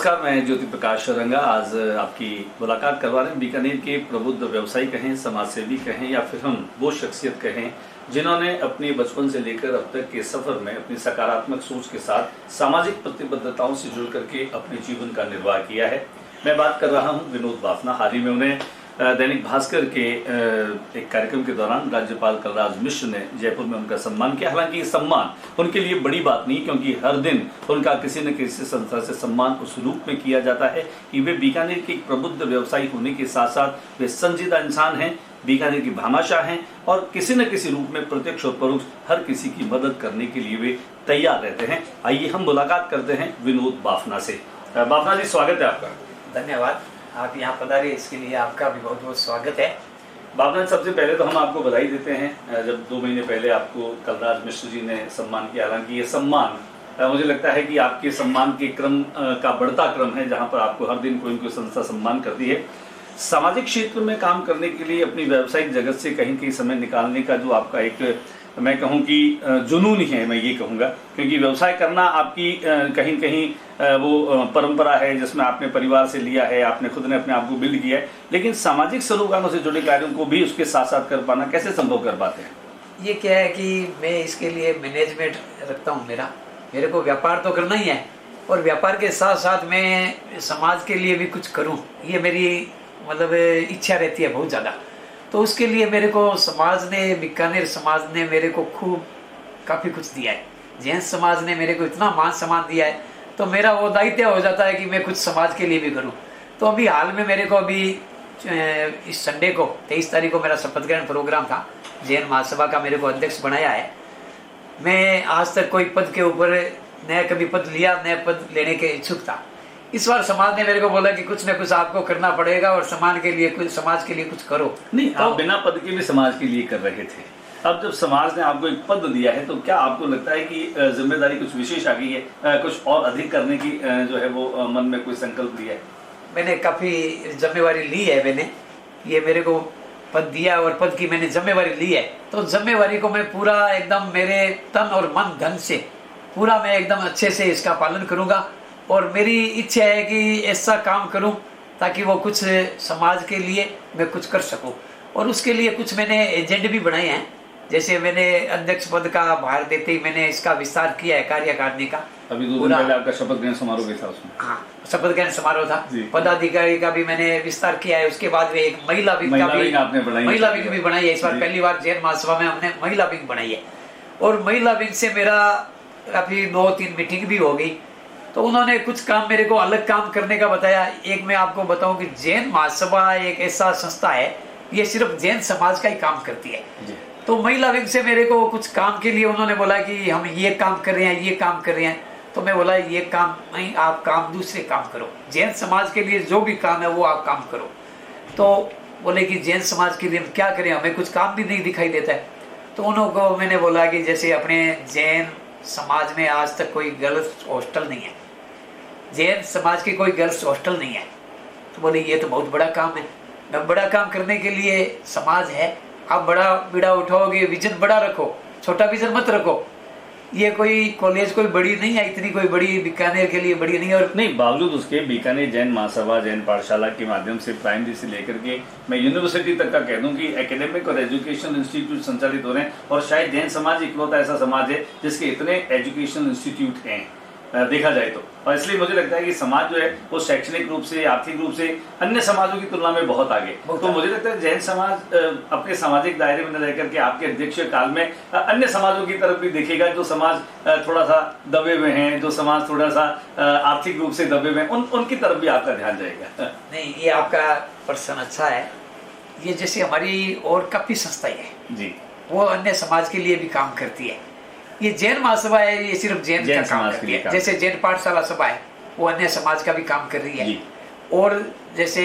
नमस्कार, मैं ज्योति प्रकाश रंगा। आज आपकी मुलाकात करवा रहे हैं बीकानेर के प्रबुद्ध व्यवसायी कहें, समाजसेवी कहें या फिर हम वो शख्सियत कहें जिन्होंने अपने बचपन से लेकर अब तक के सफर में अपनी सकारात्मक सोच के साथ सामाजिक प्रतिबद्धताओं से जुड़ करके अपने जीवन का निर्वाह किया है। मैं बात कर रहा हूं विनोद बाफना। हाल ही में उन्हें दैनिक भास्कर के एक कार्यक्रम के दौरान राज्यपाल कलराज मिश्र ने जयपुर में उनका सम्मान किया। हालांकि ये सम्मान उनके लिए बड़ी बात नहीं, क्योंकि हर दिन उनका किसी न किसी संस्था से सम्मान उस रूप में किया जाता है कि वे बीकानेर के एक प्रबुद्ध व्यवसायी होने के साथ साथ वे संजीदा इंसान हैं, बीकानेर की भामाशाह हैं और किसी न किसी रूप में प्रत्यक्ष और परोक्ष हर किसी की मदद करने के लिए वे तैयार रहते हैं। आइए हम मुलाकात करते हैं विनोद बाफना से। बाफना जी, स्वागत है आपका। धन्यवाद, आप यहाँ पधारे, इसके लिए आपका भी बहुत बहुत स्वागत है। बाफना, सबसे पहले तो हम आपको बधाई देते हैं जब 2 महीने पहले आपको कलराज मिश्र जी ने सम्मान किया। हालांकि ये सम्मान मुझे लगता है कि आपके सम्मान के क्रम का बढ़ता क्रम है, जहाँ पर आपको हर दिन कोई न कोई संस्था सम्मान करती है। सामाजिक क्षेत्र में काम करने के लिए अपनी व्यावसायिक जगत से कहीं कहीं समय निकालने का जो आपका एक, मैं कहूं कि जुनून ही है, मैं ये कहूँगा, क्योंकि व्यवसाय करना आपकी कहीं कहीं वो परंपरा है जिसमें आपने परिवार से लिया है, आपने खुद ने अपने आप को बिल्ड किया है, लेकिन सामाजिक सरोकारों से जुड़े कार्यों को भी उसके साथ साथ कर पाना कैसे संभव कर पाते हैं? ये क्या है कि मैं इसके लिए मैनेजमेंट रखता हूँ। मेरे को व्यापार तो करना ही है और व्यापार के साथ साथ मैं समाज के लिए भी कुछ करूँ, ये मेरी मतलब इच्छा रहती है बहुत ज़्यादा। तो उसके लिए मेरे को समाज ने, बीकानेर समाज ने मेरे को खूब काफ़ी कुछ दिया है। जैन समाज ने मेरे को इतना मान सम्मान दिया है, तो मेरा वो दायित्व हो जाता है कि मैं कुछ समाज के लिए भी करूं। तो अभी हाल में मेरे को अभी इस संडे को 23 तारीख को मेरा शपथ ग्रहण प्रोग्राम था। जैन महासभा का मेरे को अध्यक्ष बनाया है। मैं आज तक कोई पद के ऊपर नया कभी पद लिया, नया पद लेने के इच्छुक था। इस बार समाज ने मेरे को बोला कि कुछ न कुछ आपको करना पड़ेगा और समाज के लिए कुछ करो। नहीं, तो आप बिना पद के भी समाज के लिए कर रहे थे। अब जब समाज ने आपको एक पद दिया है तो क्या आपको लगता है कि जिम्मेदारी कुछ विशेष आ गई है, कुछ और अधिक करने की जो है वो मन में कोई संकल्प लिया है? मैंने काफ़ी जिम्मेवारी ली है। मैंने ये मेरे को पद दिया और पद की मैंने जिम्मेवारी ली है, तो जिम्मेवारी को मैं पूरा एकदम मेरे तन और मन धन से पूरा मैं एकदम अच्छे से इसका पालन करूँगा। और मेरी इच्छा है कि ऐसा काम करूं ताकि वो कुछ समाज के लिए मैं कुछ कर सकूं। और उसके लिए कुछ मैंने एजेंडे भी बनाए हैं। जैसे मैंने अध्यक्ष पद का भार देते ही मैंने इसका विस्तार किया है कार्यकारिणी का। अभी 2 दिन पहले आपका शपथ ग्रहण समारोह भी था उसमें। हाँ, शपथ ग्रहण समारोह था। पदाधिकारी का भी मैंने विस्तार किया है। उसके बाद में एक महिला विंग भी बनाई है। इस बार पहली बार जैन महासभा में हमने महिला विंग बनाई है। और महिला विंग से मेरा काफी 2-3 मीटिंग भी हो गई। तो उन्होंने कुछ काम मेरे को अलग काम करने का बताया। एक मैं आपको बताऊं कि जैन महासभा एक ऐसा संस्था है, ये सिर्फ जैन समाज का ही काम करती है। तो महिला विंग से मेरे को कुछ काम के लिए उन्होंने बोला कि हम ये काम कर रहे हैं, ये काम कर रहे हैं। तो मैं बोला ये काम नहीं, आप काम दूसरे काम करो। जैन समाज के लिए जो भी काम है वो आप काम करो। तो बोले कि जैन समाज के लिए हम क्या करें, हमें कुछ काम भी नहीं दिखाई देता है। तो उन्होंने मैंने बोला कि जैसे अपने जैन समाज में आज तक कोई गर्ल्स हॉस्टल नहीं है, जैन समाज की कोई गर्ल्स हॉस्टल नहीं है। तो बोले ये तो बहुत बड़ा काम है। मैं बड़ा काम करने के लिए समाज है, आप बड़ा बीड़ा उठाओगे, विजन बड़ा रखो, छोटा विजन मत रखो। ये कोई कॉलेज कोई बड़ी नहीं है, इतनी कोई बड़ी बीकानेर के लिए बड़ी नहीं है। और नहीं, बावजूद उसके बीकानेर जैन महासभा जैन पाठशाला के माध्यम से प्राइमरी से लेकर के मैं यूनिवर्सिटी तक का कह दूं कि एकेडमिक और एजुकेशन इंस्टीट्यूट संचालित हो रहे हैं। और शायद जैन समाज इकलौता ऐसा समाज है जिसके इतने एजुकेशन इंस्टीट्यूट हैं देखा जाए तो। और इसलिए मुझे लगता है कि समाज जो है वो शैक्षणिक रूप से, आर्थिक रूप से अन्य समाजों की तुलना में बहुत आगे। तो मुझे लगता है जैन समाज अपने सामाजिक दायरे में न रह करके आपके अध्यक्ष काल में अन्य समाजों की तरफ भी देखेगा, जो समाज थोड़ा सा दबे हुए हैं, जो समाज थोड़ा सा आर्थिक रूप से दबे हुए हैं, उनकी तरफ भी आपका ध्यान जाएगा। नहीं, ये आपका प्रश्न अच्छा है। ये जैसे हमारी और काफी संस्थाएं हैं जी, वो अन्य समाज के लिए भी काम करती है। ये जैन महासभा है, ये सिर्फ जैन का काम करती है। जैसे जैन पाठशाला सभा है, वो अन्य समाज का भी काम कर रही है। और जैसे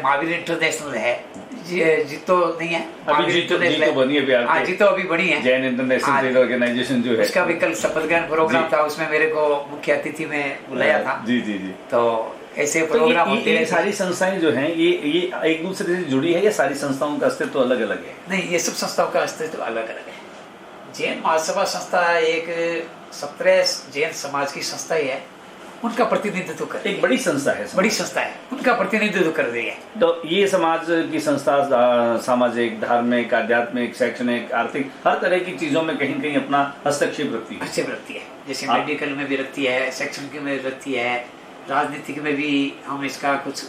महावीर इंटरनेशनल है, जीतो नहीं है, जीतो अभी बनी है, जैन इंटरनेशनल ऑर्गेनाइजेशन जो है, उसका भी कल शपथ ग्रहण प्रोग्राम था। उसमें मेरे को मुख्य अतिथि में बुलाया था। जी जी जी। तो ऐसे प्रोग्राम होते हैं। सारी संस्थाएं जो हैं ये एक दूसरे से जुड़ी है या सारी संस्थाओं का अस्तित्व अलग अलग है? नहीं, ये सब संस्थाओं का अस्तित्व अलग अलग है। जैन महासभा संस्था एक 17 जैन समाज की संस्था ही है। उनका प्रतिनिधित्व कर, एक बड़ी संस्था है, बड़ी संस्था है, उनका प्रतिनिधित्व कर रही है। तो ये समाज की संस्था सामाजिक, धार्मिक, आध्यात्मिक, शैक्षणिक, आर्थिक हर तरह की चीजों में कहीं कहीं अपना हस्तक्षेप रखती है। जैसे मेडिकल में भी रखती है, शैक्षणिक में रखती है, राजनीतिक में भी हम इसका कुछ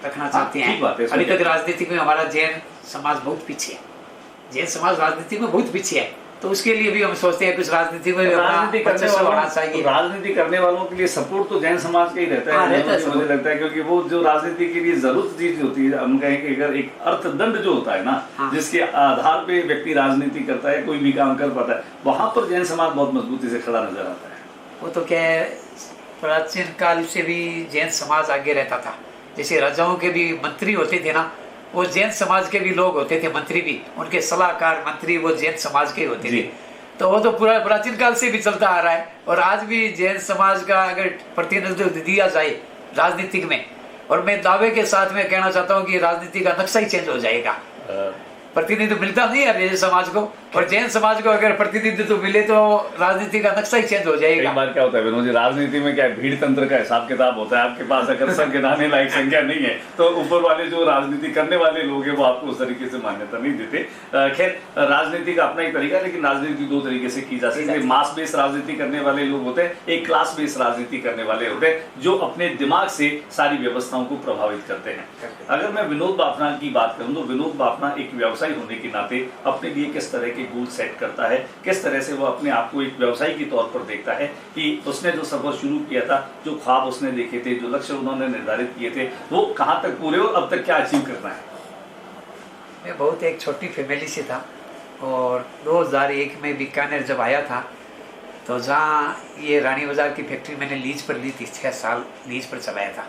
रखना चाहते हैं। अभी तक राजनीतिक में हमारा जैन समाज बहुत पीछे है, जैन समाज राजनीति में बहुत पीछे है, तो उसके लिए भी हम सोचते हैं कुछ राजनीति में राजनीति करने वालों के लिए सपोर्ट तो जैन समाज का ही रहता है, मुझे लगता है, क्योंकि वो जो राजनीति के लिए जरूरत चीज होती है, हम कहें कि अगर एक अर्थदंड जो होता है ना, जिसके आधार पे व्यक्ति राजनीति करता है, कोई भी काम कर पाता है, वहां पर जैन समाज बहुत मजबूती से खड़ा नजर आता है। वो तो क्या है, प्राचीन काल से भी जैन समाज आगे रहता था। जैसे राजाओं के भी मंत्री होते थे ना, वो जैन समाज के भी लोग होते थे, मंत्री भी, उनके सलाहकार मंत्री वो जैन समाज के होते थे। तो वो तो पूरा प्राचीन काल से भी चलता आ रहा है, और आज भी जैन समाज का अगर प्रतिनिधित्व दिया जाए राजनीतिक में, और मैं दावे के साथ में कहना चाहता हूँ कि राजनीति का नक्शा ही चेंज हो जाएगा। प्रतिनिधित्व मिलता नहीं है जैन समाज को, और जैन समाज को अगर प्रतिनिधित्व मिले तो राजनीति का नक्शा ही चेंज हो जाएगा। एक बार क्या होता है विनोद जी, राजनीति में क्या है, भीड़ तंत्र का हिसाब किताब होता है। आपके पास अगर संख्याने लायक संख्या नहीं है तो ऊपर वाले जो राजनीति करने वाले लोग हैं वो आपको उस तरीके से मान्यता नहीं देते। खैर, राजनीति का अपना एक तरीका है, लेकिन राजनीति दो तरीके से की जा सकती है। मास बेस्ड राजनीति करने वाले लोग होते हैं, एक क्लास बेस्ड राजनीति करने वाले होते हैं जो अपने दिमाग से सारी व्यवस्थाओं को प्रभावित करते हैं। अगर मैं विनोद बाफना की बात करूं तो विनोद बाफना एक व्यवसायी होने के नाते अपने लिए किस तरह के गोल सेट करता है, किस तरह से वो अपने आप को एक व्यवसायी के तौर पर देखता है कि उसने जो सफर शुरू किया था, जो ख्वाब उसने देखे थे, जो लक्ष्य उन्होंने निर्धारित किए थे, वो कहाँ तक पूरे हो, अब तक क्या अचीव करना है। मैं बहुत एक छोटी फैमिली से था, और 2001 में बीकानेर जब आया था, तो जहाँ ये रानी बाजार की फैक्ट्री मैंने लीज पर ली थी, 6 साल लीज पर चलाया था,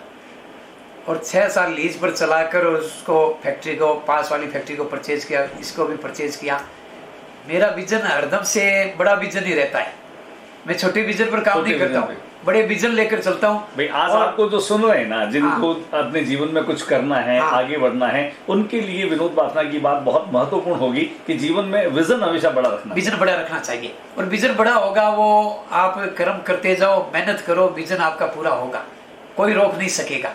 और 6 साल लीज पर चलाकर उसको फैक्ट्री को, पास वाली फैक्ट्री को परचेज किया, इसको भी परचेज किया। मेरा विजन हरदम से बड़ा विजन ही रहता है, मैं छोटे विजन पर काम नहीं करता हूँ, बड़े विजन लेकर चलता हूँ। भाई आज आपको जो सुन रहे हैं ना, जिनको अपने जीवन में कुछ करना है, आगे बढ़ना है, उनके लिए विनोद बाफना की बात बहुत महत्वपूर्ण होगी कि जीवन में विजन हमेशा बड़ा रखना, विजन बड़ा रखना चाहिए। और विजन बड़ा होगा, वो आप कर्म करते जाओ, मेहनत करो, विजन आपका पूरा होगा, कोई रोक नहीं सकेगा।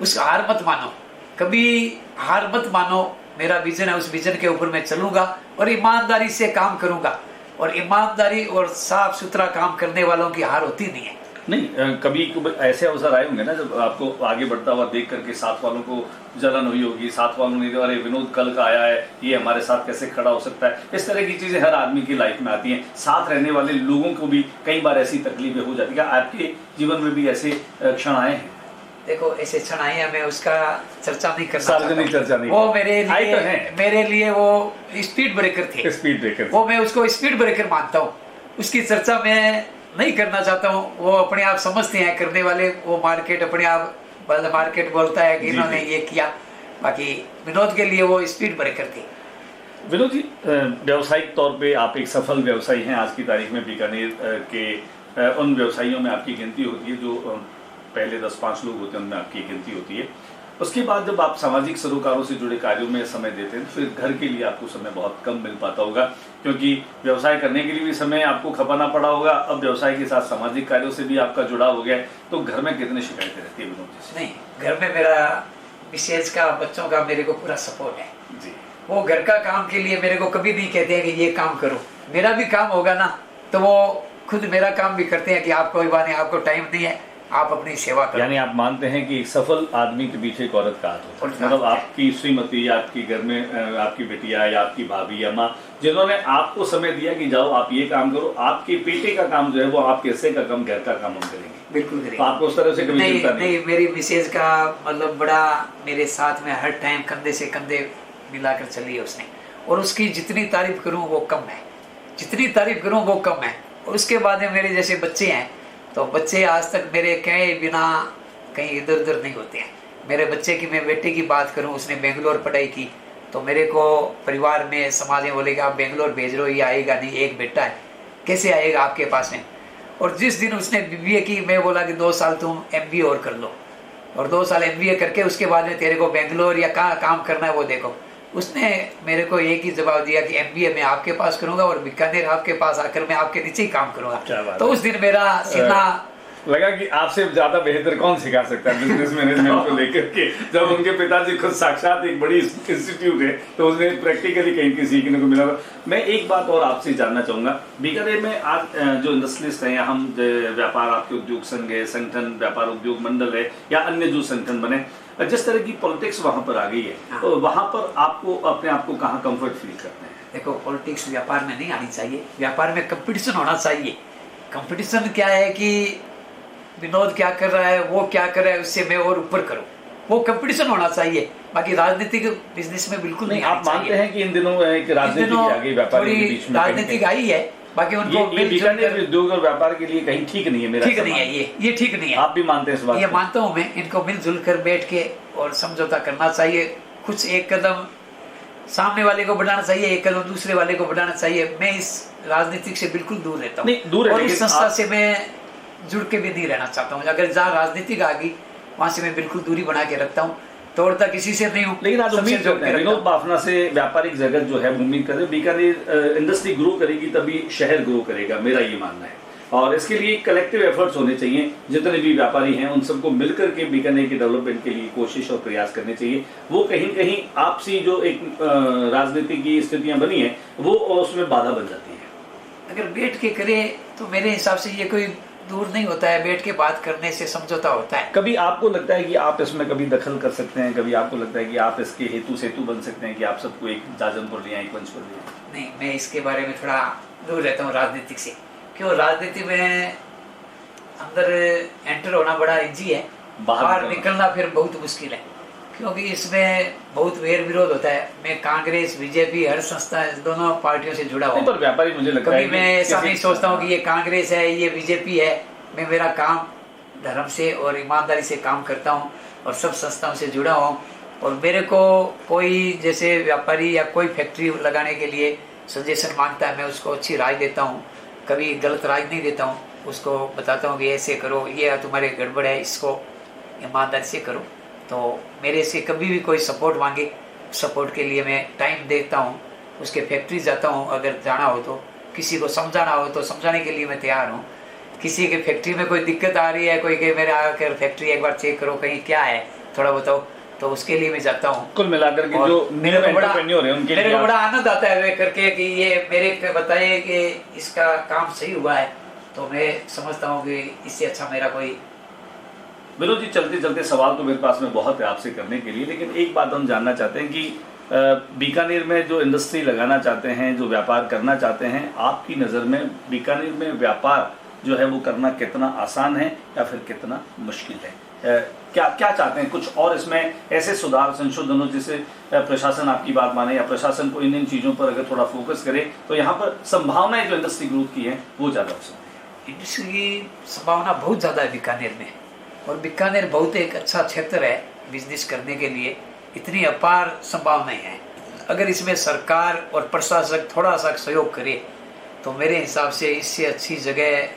उस हार मत मानो, कभी हार मत मानो। मेरा विजन है, उस विजन के ऊपर मैं चलूंगा और ईमानदारी से काम करूंगा, और ईमानदारी और साफ सुथरा काम करने वालों की हार होती नहीं है। नहीं, कभी ऐसे अवसर आए होंगे ना जब आपको आगे बढ़ता हुआ देख करके साथ वालों को जलन हुई होगी, साथ वालों ने अरे विनोद कल का आया है, ये हमारे साथ कैसे खड़ा हो सकता है। इस तरह की चीजें हर आदमी की लाइफ में आती हैं। साथ रहने वाले लोगों को भी कई बार ऐसी तकलीफें हो जाती है। आपके जीवन में भी ऐसे क्षण आए हैं? देखो, ऐसे क्षण आए हैं, मैं उसका चर्चा नहीं करना, सार्वजनिक चर्चा नहीं। वो मेरे लिए वो स्पीड ब्रेकर थे, स्पीड ब्रेकर, वो मैं उसको स्पीड ब्रेकर मानता हूँ। उसकी चर्चा मैं नहीं करना चाहता हूँ। वो अपने आप समझते हैं करने वाले, वो मार्केट अपने आप मार्केट बोलता है कि इन्होंने ये किया। बाकी विनोद के लिए वो स्पीड ब्रेकर थे। विनोद जी, व्यवसायिक तौर पे आप एक सफल व्यवसायी हैं। आज की तारीख में बीकानेर के उन व्यवसायियों में आपकी गिनती होती है, जो पहले 10-5 लोग होते हैं उनमें आपकी गिनती होती है। उसके बाद जब आप सामाजिक सरोकारों से जुड़े कार्यों में समय देते हैं तो फिर घर के लिए आपको समय बहुत कम मिल पाता होगा, क्योंकि व्यवसाय करने के लिए भी समय आपको खपाना पड़ा होगा। अब व्यवसाय के साथ सामाजिक कार्यों से भी आपका जुड़ाव हो गया है, तो घर में कितनी शिकायतें रहती है विनोद जी? नहीं, घर में मेरा विशेष का बच्चों का मेरे को पूरा सपोर्ट है जी। वो घर का काम के लिए मेरे को कभी नहीं कहते हैं कि ये काम करो। मेरा भी काम होगा ना तो वो खुद मेरा काम भी करते हैं कि आप कोई बात नहीं, आपको टाइम नहीं है, आप अपनी सेवा करो। यानी आप मानते हैं कि एक सफल आदमी के पीछे एक औरत का हाथ होता है। मतलब आपकी श्रीमती या आपकी घर में आपकी बेटिया या आपकी भाभी या माँ, जिन्होंने आपको समय दिया कि जाओ आप ये काम करो, आपके पेटे का काम जो है वो आपके हिस्से का काम, घर का काम हम करेंगे। बिल्कुल करेंगे। तो आपको उस तरह से कभी चिंता नहीं, मेरी मिसेज का मतलब बड़ा मेरे साथ में हर टाइम कंधे से कंधे मिलाकर चली है उसने, और उसकी जितनी तारीफ करूँ वो कम है, जितनी तारीफ करूँ वो कम है। उसके बाद में मेरे जैसे बच्चे हैं, तो बच्चे आज तक मेरे कहे बिना कहीं इधर उधर नहीं होते हैं। मेरे बच्चे की, मैं बेटे की बात करूं, उसने बेंगलोर पढ़ाई की, तो मेरे को परिवार में समाज में बोले कि आप बेंगलोर भेज रहे हो, ये आएगा नहीं, एक बेटा है, कैसे आएगा आपके पास में। और जिस दिन उसने BBA की, मैं बोला कि 2 साल तुम MBA और कर लो, और 2 साल MBA करके उसके बाद में तेरे को बेंगलोर या कहाँ काम करना है वो देखो। उसने मेरे को एक ही जवाब दिया कि MBA मैं आपके पास करूंगा और बीकानेर आपके पास आकर मैं आपके नीचे ही काम करूंगा। तो उस दिन मेरा सीना लगा कि आपसे ज्यादा बेहतर कौन सिखा सकता है बिजनेस मैनेजमेंट को लेकर के, जब उनके पिताजी खुद साक्षात एक बड़ी इंस्टीट्यूट है तो उसमें प्रैक्टिकली कहीं सीखने को मिला। मैं एक बात और आपसे जानना चाहूंगा, बीकानेर में आज जो इंडस्ट्रियलिस्ट हैं या हम व्यापार आपके उद्योग संघ है, संगठन व्यापार उद्योग मंडल है या अन्य जो संगठन बने, जिस तरह की पॉलिटिक्स वहां पर आ गई है, तो वहां पर आपको अपने आप को कहाँ कंफर्ट फील करते हैं? देखो, पॉलिटिक्स व्यापार में नहीं आनी चाहिए, व्यापार में कंपटीशन होना चाहिए। कंपटीशन क्या है कि विनोद क्या कर रहा है, वो क्या कर रहा है, उससे मैं और ऊपर करूं, वो कंपटीशन होना चाहिए। बाकी राजनीतिक बिजनेस में बिल्कुल नहीं। आप मानते हैं कि इन दिनों एक राजनीतिक आ गई व्यापारियों के बीच में, राजनीतिक आई है, बाकी उनको बीकानेर उद्योग और व्यापार के लिए कहीं ठीक नहीं है, मेरा ठीक नहीं है, ये ठीक नहीं है। आप भी मानते हैं इस बात? ये मानता हूँ मैं, इनको मिलजुल कर बैठ के और समझौता करना चाहिए। कुछ एक कदम सामने वाले को बढ़ाना चाहिए, एक कदम दूसरे वाले को बढ़ाना चाहिए। मैं इस राजनीतिक से बिल्कुल दूर रहता हूँ और इस संस्था से मैं जुड़ के भी नहीं रहना चाहता हूँ। अगर जहाँ राजनीतिक आ गई वहां से मैं बिल्कुल दूरी बना के रखता हूँ, तोड़ता किसी से नहीं हूँ। लेकिन आज उम्मीद करते हैं विनोद बाफना से व्यापारिक जगत जो है उम्मीद करते हैं बीकानेर इंडस्ट्री ग्रो करेगी तभी शहर ग्रो करेगा, मेरा ये मानना है। और इसके लिए कलेक्टिव एफर्ट्स होने चाहिए, जितने भी व्यापारी हैं उन सबको मिलकर के बीकानेर के डेवलपमेंट के लिए कोशिश और प्रयास करने चाहिए। वो कहीं कहीं आपसी जो एक राजनीति की स्थितियां बनी है वो उसमें बाधा बन जाती है। अगर बैठ के करे तो मेरे हिसाब से ये कोई दूर नहीं होता है, बैठ के बात करने से समझौता होता है। कभी आपको लगता है कि आप इसमें कभी दखल कर सकते हैं, कभी आपको लगता है कि आप इसके हेतु सेतु बन सकते हैं कि आप सबको एक जाजम पर लिया, एक मंच पर लिया? नहीं, मैं इसके बारे में थोड़ा दूर रहता हूँ राजनीतिक से, क्यों राजनीति में अंदर एंटर होना बड़ा इजी है, बाहर निकलना फिर बहुत मुश्किल है, क्योंकि इसमें बहुत वेर विरोध होता है। मैं कांग्रेस बीजेपी हर संस्था दोनों पार्टियों से जुड़ा हुआ, पर व्यापारी मुझे लगता है कभी मैं ऐसा नहीं सोचता हूँ कि ये कांग्रेस है ये बीजेपी है। मैं मेरा काम धर्म से और ईमानदारी से काम करता हूँ और सब संस्थाओं से जुड़ा हूँ। और मेरे को कोई जैसे व्यापारी या कोई फैक्ट्री लगाने के लिए सजेशन मांगता है, मैं उसको अच्छी राय देता हूँ, कभी गलत राय नहीं देता हूँ, उसको बताता हूँ कि ऐसे करो, ये तुम्हारे गड़बड़ है, इसको ईमानदारी से करो। तो मेरे से कभी भी कोई सपोर्ट मांगे, सपोर्ट के लिए मैं टाइम देता हूँ, उसके फैक्ट्री जाता हूँ, अगर जाना हो तो किसी को समझाना हो तो समझाने के लिए मैं तैयार हूँ। किसी के फैक्ट्री में कोई दिक्कत आ रही है, कोई कहे मेरे आकर फैक्ट्री एक बार चेक करो कहीं क्या है थोड़ा बताओ, तो उसके लिए मैं जाता हूँ। कुल मिलाकर के जो मेरे को बड़ा आनंद आता है वे करके कि ये मेरे बताए कि इसका काम सही हुआ है, तो मैं समझता हूँ कि इससे अच्छा मेरा कोई। विनोद जी, चलते चलते सवाल तो मेरे पास में बहुत है आपसे करने के लिए, लेकिन एक बात हम जानना चाहते हैं कि बीकानेर में जो इंडस्ट्री लगाना चाहते हैं, जो व्यापार करना चाहते हैं, आपकी नज़र में बीकानेर में व्यापार जो है वो करना कितना आसान है या फिर कितना मुश्किल है? क्या क्या चाहते हैं कुछ और इसमें ऐसे सुधार संशोधनों जिससे प्रशासन आपकी बात माने या प्रशासन को इन चीज़ों पर अगर थोड़ा फोकस करे तो यहाँ पर संभावनाएं जो इंडस्ट्री ग्रोथ की है वो ज़्यादा हो सकती है? इंडस्ट्री की संभावना बहुत ज़्यादा है बीकानेर में, और बीकानेर बहुत एक अच्छा क्षेत्र है बिजनेस करने के लिए, इतनी अपार संभावनाएं हैं। अगर इसमें सरकार और प्रशासक थोड़ा सा सहयोग करे तो मेरे हिसाब से इससे अच्छी जगह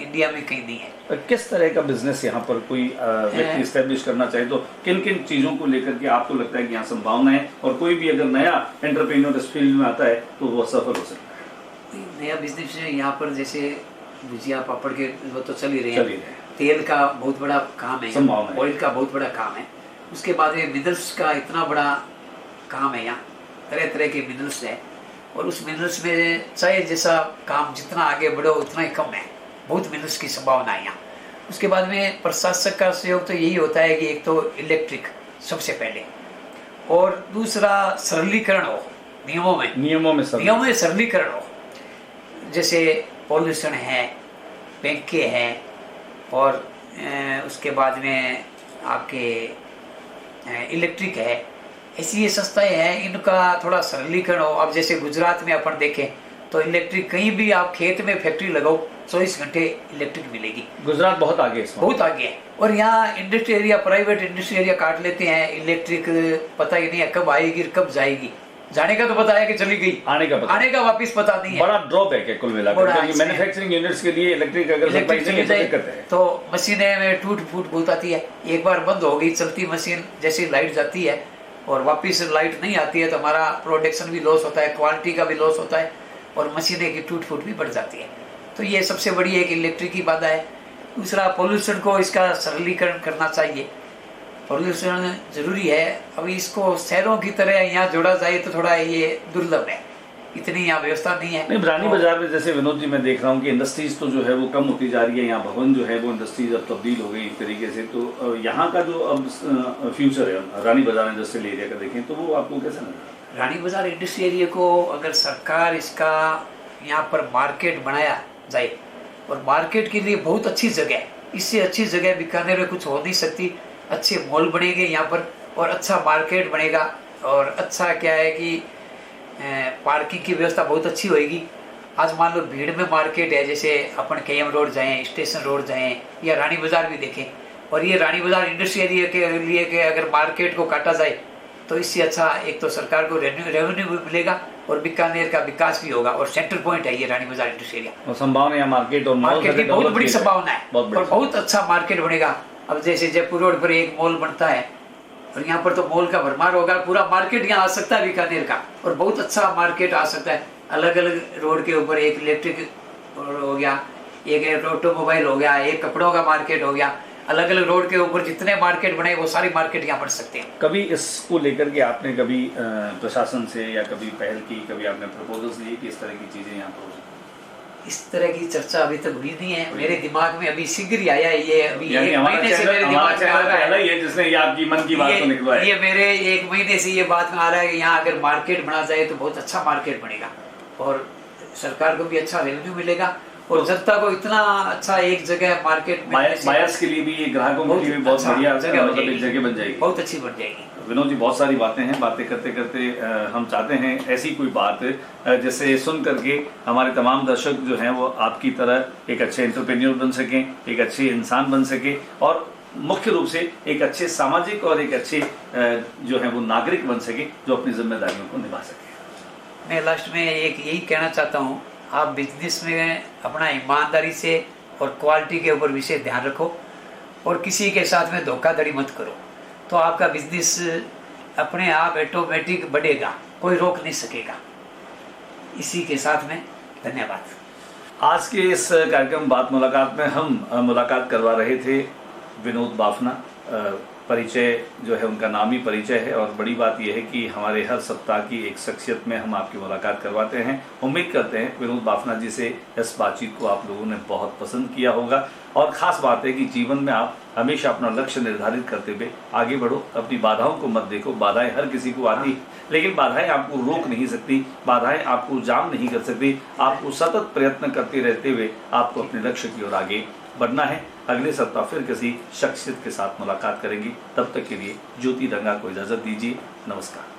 इंडिया में कहीं नहीं है। किस तरह का बिजनेस यहाँ पर कोई व्यक्ति इस्टेब्लिश करना चाहे तो किन किन चीज़ों को लेकर के आपको लगता है कि यहाँ संभावना है, और कोई भी अगर नया एंटरप्रेन्योर इस फील्ड में आता है तो वो सफल हो सकता है? नया बिजनेस है यहाँ पर, जैसे भुजिया पापड़ के वो तो चल ही रहे हैं, तेल का बहुत बड़ा काम है, ऑयल का बहुत बड़ा काम है, उसके बाद ये मिनरल्स का इतना बड़ा काम है, यहाँ तरह तरह के मिनरल्स है, और उस मिनरल्स में चाहे जैसा काम जितना आगे बढ़ो उतना ही कम है, बहुत मिनरल्स की संभावना है यहाँ। उसके बाद में प्रशासक का सहयोग तो यही होता है कि एक तो इलेक्ट्रिक सबसे पहले, और दूसरा सरलीकरण हो नियमों में सरलीकरण हो, जैसे पॉल्यूशन है, बैंकें हैं, और उसके बाद में आपके इलेक्ट्रिक है, ऐसी ये संस्थाएं हैं, इनका थोड़ा सरलीकरण हो। अब जैसे गुजरात में अपन देखें तो इलेक्ट्रिक कहीं भी आप खेत में फैक्ट्री लगाओ 24 घंटे इलेक्ट्रिक मिलेगी। गुजरात बहुत आगे है, बहुत आगे है। और यहाँ industry area, private industry area काट लेते हैं, इलेक्ट्रिक पता ही नहीं है कब आएगी कब जाएगी, जाने का तो पता है कि चली गई, आने का वापस पता नहीं है। बड़ा ड्रॉप है कुल मिलाकर, क्योंकि मैन्युफैक्चरिंग यूनिट्स के लिए इलेक्ट्रिक अगर सप्लाई नहीं है तो मशीनें में टूट फूट बहुत आती है। एक बार बंद हो गई चलती मशीन, जैसे लाइट जाती है और वापस लाइट नहीं आती है तो हमारा प्रोडक्शन भी लॉस होता है, क्वालिटी का भी लॉस होता है, और मशीनें की टूट फूट भी बढ़ जाती है। तो ये सबसे बड़ी एक इलेक्ट्रिक की बाधा है। दूसरा पोल्यूशन को इसका सरलीकरण करना चाहिए। पोल्यूशन जरूरी है, अभी इसको शहरों की तरह यहाँ जोड़ा जाए तो थोड़ा ये दुर्लभ है, इतनी यहाँ व्यवस्था नहीं है। नहीं, रानी बाजार में जैसे विनोद जी मैं देख रहा हूँ कि इंडस्ट्रीज तो जो है वो कम होती जा रही है, यहाँ भवन जो है वो इंडस्ट्रीज अब तब्दील हो गई एक तरीके से, तो यहाँ का जो अब फ्यूचर है रानी बाजार इंडस्ट्रियल एरिया का देखें तो वो आपको कैसा लगा? रानी बाजार इंडस्ट्रियल एरिया को अगर सरकार इसका यहाँ पर मार्केट बनाया जाए, और मार्केट के लिए बहुत अच्छी जगह है, इससे अच्छी जगह बीकानेर में कुछ हो नहीं सकती। अच्छे मॉल बनेंगे यहाँ पर और अच्छा मार्केट बनेगा, और अच्छा क्या है कि पार्किंग की व्यवस्था बहुत अच्छी होगी। आज मान लो भीड़ में मार्केट है, जैसे अपन केएम रोड जाएं, स्टेशन रोड जाएं या रानी बाजार भी देखें, और ये रानी बाजार इंडस्ट्री एरिया के लिए के अगर मार्केट को काटा जाए तो इससे अच्छा एक तो सरकार को रेवेन्यू भी मिलेगा और बीकानेर का विकास भी होगा, और सेंटर पॉइंट है ये रानी बाजार इंडस्ट्री एरिया। और संभावना है मार्केट और मार्केट की बहुत बड़ी संभावना है, और बहुत अच्छा मार्केट बनेगा। अब जैसे जयपुर रोड पर एक मॉल बनता है और यहाँ पर तो मॉल का भरमार होगा, पूरा मार्केट यहाँ आ सकता है बीकानेर का, और बहुत अच्छा मार्केट आ सकता है। अलग अलग रोड के ऊपर एक इलेक्ट्रिक हो गया, एक ऑटोमोबाइल हो गया, एक कपड़ों का मार्केट हो गया, अलग अलग रोड के ऊपर जितने मार्केट बने वो सारी मार्केट यहाँ बन सकते हैं। कभी इसको लेकर के आपने कभी प्रशासन से या कभी पहल की, कभी आपने प्रपोजल्स लिए कि इस तरह की चीजें यहाँ पर? इस तरह की चर्चा अभी तक हुई नहीं है, मेरे दिमाग में अभी शीघ्र ही आया ये, अभी एक महीने से मेरे दिमाग में आ रहा है, जिसने ये आपकी मन की बात को निकलवाया। ये मेरे एक महीने से ये बात में आ रहा है कि यहाँ अगर मार्केट बना जाए तो बहुत अच्छा मार्केट बनेगा, और सरकार को भी अच्छा रेवेन्यू मिलेगा, और जनता को इतना अच्छा एक जगह मार्केट में बायर्स के लिए भी, ग्राहकों के लिए भी बहुत बढ़िया जगह बन जाएगी, बहुत अच्छी बन जाएगी। विनोद जी बहुत सारी बातें हैं, बातें करते करते हम चाहते हैं ऐसी कोई बात जैसे सुन करके हमारे तमाम दर्शक जो हैं वो आपकी तरह एक अच्छे एंटरप्रेन्योर बन सकें, एक अच्छे इंसान बन सके, और मुख्य रूप से एक अच्छे सामाजिक और एक अच्छे जो है वो नागरिक बन सके जो अपनी जिम्मेदारियों को निभा सके। मैं लास्ट में एक यही कहना चाहता हूँ, आप बिजनेस में अपना ईमानदारी से और क्वालिटी के ऊपर विशेष ध्यान रखो, और किसी के साथ में धोखाधड़ी मत करो, तो आपका बिजनेस अपने आप ऑटोमेटिक बढ़ेगा, कोई रोक नहीं सकेगा। इसी के साथ में धन्यवाद। आज के इस कार्यक्रम बात मुलाकात में हम मुलाकात करवा रहे थे विनोद बाफना। परिचय जो है उनका नाम ही परिचय है, और बड़ी बात यह है कि हमारे हर सप्ताह की एक शख्सियत में हम आपकी मुलाकात करवाते हैं। उम्मीद करते हैं विनोद बाफना जी से इस बातचीत को आप लोगों ने बहुत पसंद किया होगा, और ख़ास बात है कि जीवन में आप हमेशा अपना लक्ष्य निर्धारित करते हुए आगे बढ़ो, अपनी बाधाओं को मत देखो। बाधाएं हर किसी को आती, लेकिन बाधाएं आपको रोक नहीं सकती, बाधाएं आपको जाम नहीं कर सकती। आपको सतत प्रयत्न करते रहते हुए आपको अपने लक्ष्य की ओर आगे बढ़ना है। अगले सप्ताह फिर किसी शख्सियत के साथ मुलाकात करेंगे, तब तक के लिए ज्योति रंगा को इजाजत दीजिए। नमस्कार।